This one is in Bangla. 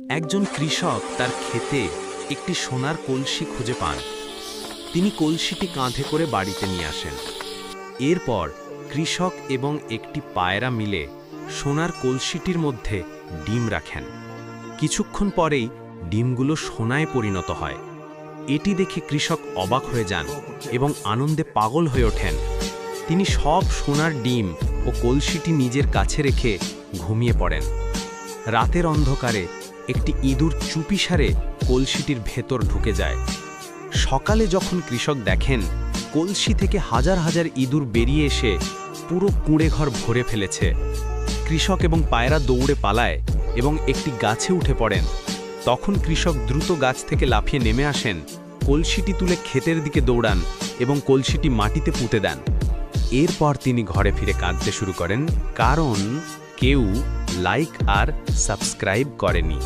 একজন কৃষক তার ক্ষেতে একটি সোনার কলসি খুঁজে পান। তিনি কলসিটি কাঁধে করে বাড়িতে নিয়ে আসেন। এরপর কৃষক এবং একটি পায়রা মিলে সোনার কলসিটির মধ্যে ডিম রাখেন। কিছুক্ষণ পরেই ডিমগুলো সোনায় পরিণত হয়। এটি দেখে কৃষক অবাক হয়ে যান এবং আনন্দে পাগল হয়ে ওঠেন। তিনি সব সোনার ডিম ও কলসিটি নিজের কাছে রেখে ঘুমিয়ে পড়েন। রাতের অন্ধকারে একটি ইঁদুর চুপিসারে কলসিটির ভেতর ঢুকে যায়। সকালে যখন কৃষক দেখেন কলসি থেকে হাজার হাজার ইঁদুর বেরিয়ে এসে পুরো কুঁড়েঘর ভরে ফেলেছে, কৃষক এবং পায়রা দৌড়ে পালায় এবং একটি গাছে উঠে পড়েন। তখন কৃষক দ্রুত গাছ থেকে লাফিয়ে নেমে আসেন, কলসিটি তুলে ক্ষেতের দিকে দৌড়ান এবং কলসিটি মাটিতে পুঁতে দেন। এরপর তিনি ঘরে ফিরে কাঁদতে শুরু করেন, কারণ কেউ লাইক আর সাবস্ক্রাইব করেনি।